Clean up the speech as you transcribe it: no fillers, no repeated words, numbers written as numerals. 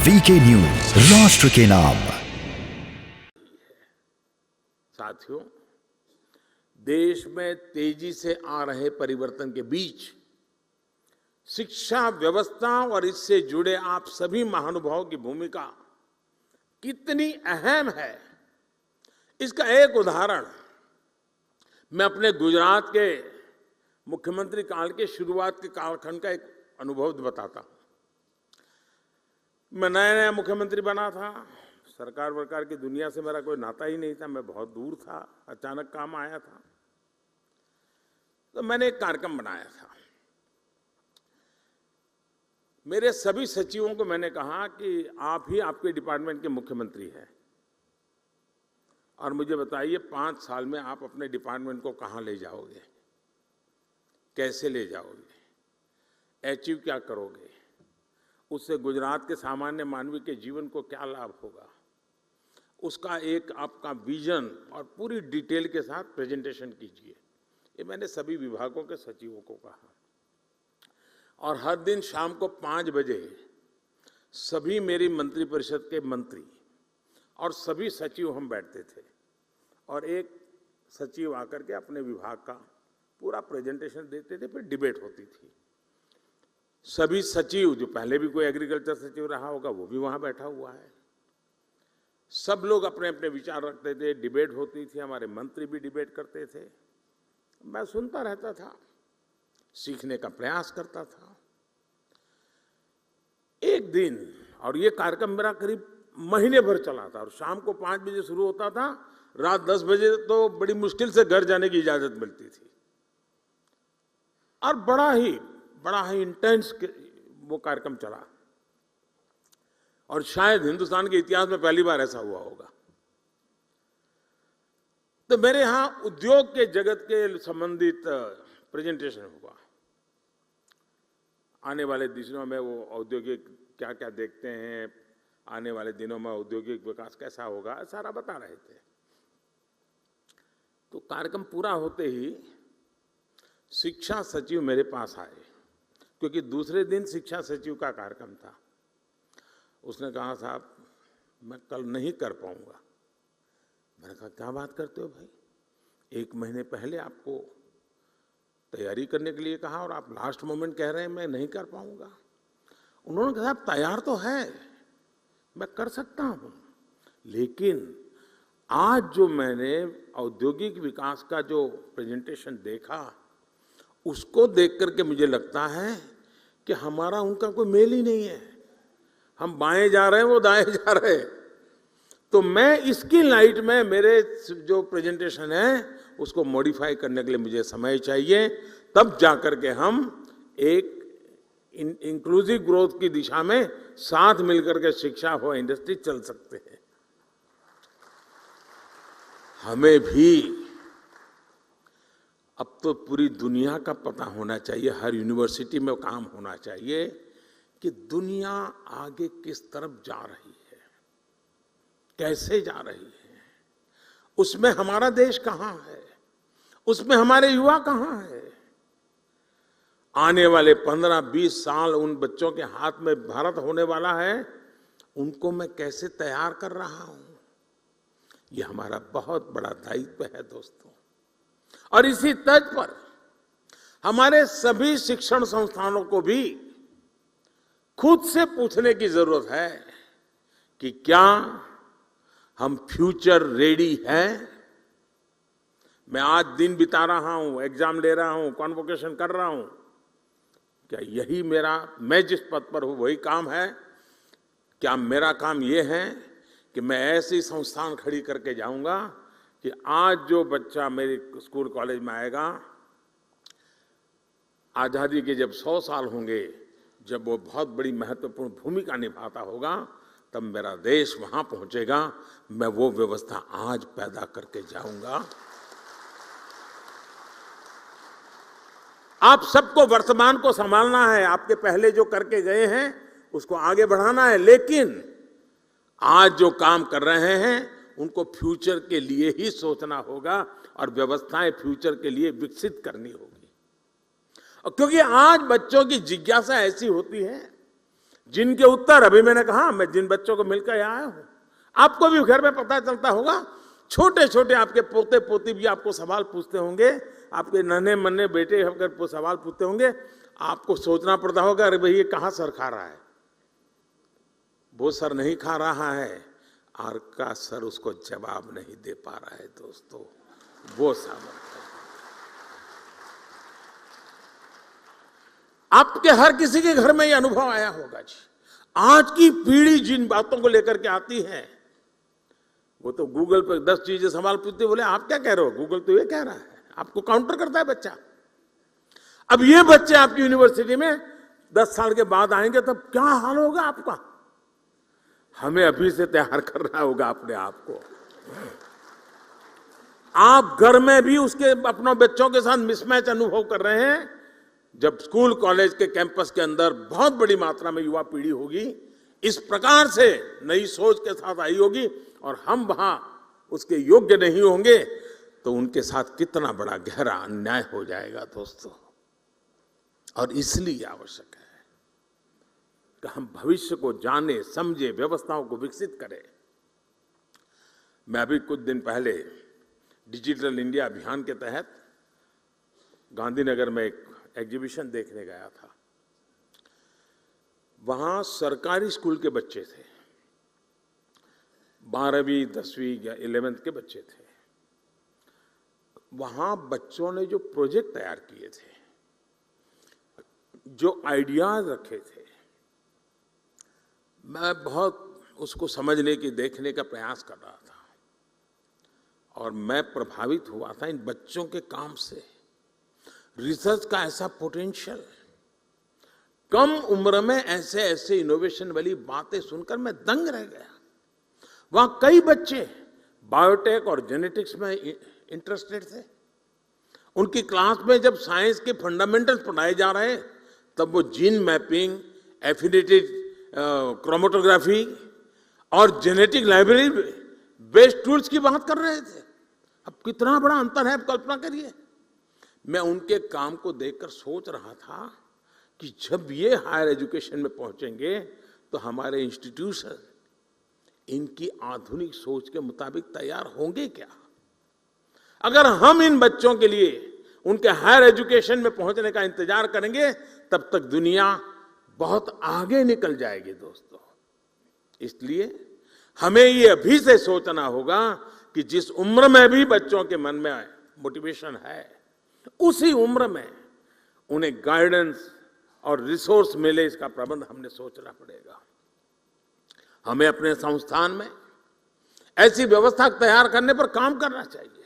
VK news, राष्ट्र के नाम। साथियों, देश में तेजी से आ रहे परिवर्तन के बीच शिक्षा व्यवस्था और इससे जुड़े आप सभी महानुभावों की भूमिका कितनी अहम है, इसका एक उदाहरण मैं अपने गुजरात के मुख्यमंत्री काल के शुरुआत के कालखंड का एक अनुभव बताता हूं। मैं नया नया मुख्यमंत्री बना था। सरकार वरकार की दुनिया से मेरा कोई नाता ही नहीं था, मैं बहुत दूर था। अचानक काम आया था तो मैंने एक कार्यक्रम बनाया था। मेरे सभी सचिवों को मैंने कहा कि आप ही आपके डिपार्टमेंट के मुख्यमंत्री हैं और मुझे बताइए 5 साल में आप अपने डिपार्टमेंट को कहां ले जाओगे, कैसे ले जाओगे, अचीव क्या करोगे, उससे गुजरात के सामान्य मानवी के जीवन को क्या लाभ होगा, उसका एक आपका विजन और पूरी डिटेल के साथ प्रेजेंटेशन कीजिए। ये मैंने सभी विभागों के सचिवों को कहा और हर दिन शाम को 5 बजे सभी मेरी मंत्रिपरिषद के मंत्री और सभी सचिव हम बैठते थे और एक सचिव आकर के अपने विभाग का पूरा प्रेजेंटेशन देते थे, फिर डिबेट होती थी। सभी सचिव, जो पहले भी कोई एग्रीकल्चर सचिव रहा होगा वो भी वहां बैठा हुआ है, सब लोग अपने अपने विचार रखते थे, डिबेट होती थी, हमारे मंत्री भी डिबेट करते थे। मैं सुनता रहता था, सीखने का प्रयास करता था। एक दिन, और ये कार्यक्रम मेरा करीब महीने भर चला था और शाम को 5 बजे शुरू होता था, रात 10 बजे तो बड़ी मुश्किल से घर जाने की इजाजत मिलती थी और बड़ा ही इंटेंस वो कार्यक्रम चला और शायद हिंदुस्तान के इतिहास में पहली बार ऐसा हुआ होगा। तो मेरे यहां उद्योग के जगत के संबंधित प्रेजेंटेशन हुआ। आने वाले दिनों में वो औद्योगिक क्या क्या देखते हैं, आने वाले दिनों में औद्योगिक विकास कैसा होगा, सारा बता रहे थे। तो कार्यक्रम पूरा होते ही शिक्षा सचिव मेरे पास आए, क्योंकि दूसरे दिन शिक्षा सचिव का कार्यक्रम था। उसने कहा, साहब मैं कल नहीं कर पाऊंगा। मैंने कहा, क्या बात करते हो भाई, 1 महीने पहले आपको तैयारी करने के लिए कहा और आप लास्ट मोमेंट कह रहे हैं मैं नहीं कर पाऊंगा। उन्होंने कहा, तैयार तो है, मैं कर सकता हूं, लेकिन आज जो मैंने औद्योगिक विकास का जो प्रेजेंटेशन देखा उसको देख करके मुझे लगता है कि हमारा उनका कोई मेल ही नहीं है। हम बाएं जा रहे हैं, वो दाएं जा रहे हैं। तो मैं इसकी लाइट में मेरे जो प्रेजेंटेशन है उसको मॉडिफाई करने के लिए मुझे समय चाहिए, तब जाकर के हम एक इंक्लूसिव ग्रोथ की दिशा में साथ मिलकर के शिक्षा हो इंडस्ट्री चल सकते हैं। हमें भी अब तो पूरी दुनिया का पता होना चाहिए, हर यूनिवर्सिटी में काम होना चाहिए कि दुनिया आगे किस तरफ जा रही है, कैसे जा रही है, उसमें हमारा देश कहां है, उसमें हमारे युवा कहां है। आने वाले 15-20 साल उन बच्चों के हाथ में भारत होने वाला है, उनको मैं कैसे तैयार कर रहा हूं, ये हमारा बहुत बड़ा दायित्व है दोस्तों। और इसी तर्ज पर हमारे सभी शिक्षण संस्थानों को भी खुद से पूछने की जरूरत है कि क्या हम फ्यूचर रेडी हैं। मैं आज दिन बिता रहा हूं, एग्जाम ले रहा हूं, कॉन्वोकेशन कर रहा हूं, क्या यही मैं जिस पद पर हूं वही काम है? क्या मेरा काम यह है कि मैं ऐसी संस्थान खड़ी करके जाऊंगा कि आज जो बच्चा मेरे स्कूल कॉलेज में आएगा, आजादी के जब 100 साल होंगे, जब वो बहुत बड़ी महत्वपूर्ण भूमिका निभाता होगा, तब मेरा देश वहां पहुंचेगा। मैं वो व्यवस्था आज पैदा करके जाऊंगा। आप सबको वर्तमान को संभालना है, आपके पहले जो करके गए हैं उसको आगे बढ़ाना है, लेकिन आज जो काम कर रहे हैं उनको फ्यूचर के लिए ही सोचना होगा और व्यवस्थाएं फ्यूचर के लिए विकसित करनी होगी। और क्योंकि आज बच्चों की जिज्ञासा ऐसी होती है जिनके उत्तर अभी मैंने कहा, मैं जिन बच्चों को मिलकर आया हूं, आपको भी घर में पता चलता होगा, छोटे छोटे आपके पोते पोती भी आपको सवाल पूछते होंगे, आपके नन्हे मन्ने बेटे अगर सवाल पूछते होंगे, आपको सोचना पड़ता होगा, अरे भाई ये कहां सर खा रहा है। वो सर नहीं खा रहा है, आर का सर उसको जवाब नहीं दे पा रहा है दोस्तों, वो सामर्थ्य। आपके हर किसी के घर में ये अनुभव आया होगा जी। आज की पीढ़ी जिन बातों को लेकर के आती है, वो तो गूगल पर 10 चीजें सवाल पूछते, बोले आप क्या कह रहे हो, गूगल तो ये कह रहा है, आपको काउंटर करता है बच्चा। अब ये बच्चे आपकी यूनिवर्सिटी में 10 साल के बाद आएंगे, तब क्या हाल होगा आपका। हमें अभी से तैयार करना होगा अपने आप को। आप घर में भी उसके अपने बच्चों के साथ मिसमैच अनुभव कर रहे हैं। जब स्कूल कॉलेज के कैंपस के अंदर बहुत बड़ी मात्रा में युवा पीढ़ी होगी, इस प्रकार से नई सोच के साथ आई होगी, और हम वहां उसके योग्य नहीं होंगे, तो उनके साथ कितना बड़ा गहरा अन्याय हो जाएगा दोस्तों। और इसलिए आवश्यक है कि हम भविष्य को जाने समझे, व्यवस्थाओं को विकसित करें। मैं अभी कुछ दिन पहले डिजिटल इंडिया अभियान के तहत गांधीनगर में एक एग्जीबिशन देखने गया था। वहां सरकारी स्कूल के बच्चे थे, 12वीं 10वीं या 11th के बच्चे थे। वहां बच्चों ने जो प्रोजेक्ट तैयार किए थे, जो आइडियाज रखे थे, मैं बहुत उसको समझने की, देखने का प्रयास कर रहा था, और मैं प्रभावित हुआ था इन बच्चों के काम से। रिसर्च का ऐसा पोटेंशियल, कम उम्र में ऐसे ऐसे इनोवेशन वाली बातें सुनकर मैं दंग रह गया। वहां कई बच्चे बायोटेक और जेनेटिक्स में इंटरेस्टेड थे। उनकी क्लास में जब साइंस के फंडामेंटल्स पढ़ाए जा रहे, तब वो जीन मैपिंग, एफिनिटी क्रोमेटोग्राफी और जेनेटिक लाइब्रेरी बेस्ड टूल्स की बात कर रहे थे। अब कितना बड़ा अंतर है, आप कल्पना करिए। मैं उनके काम को देखकर सोच रहा था कि जब ये हायर एजुकेशन में पहुंचेंगे, तो हमारे इंस्टीट्यूशन इनकी आधुनिक सोच के मुताबिक तैयार होंगे क्या। अगर हम इन बच्चों के लिए उनके हायर एजुकेशन में पहुंचने का इंतजार करेंगे, तब तक दुनिया बहुत आगे निकल जाएगी दोस्तों। इसलिए हमें ये अभी से सोचना होगा कि जिस उम्र में भी बच्चों के मन में मोटिवेशन है, उसी उम्र में उन्हें गाइडेंस और रिसोर्स मिले, इसका प्रबंध हमने सोचना पड़ेगा। हमें अपने संस्थान में ऐसी व्यवस्था तैयार करने पर काम करना चाहिए।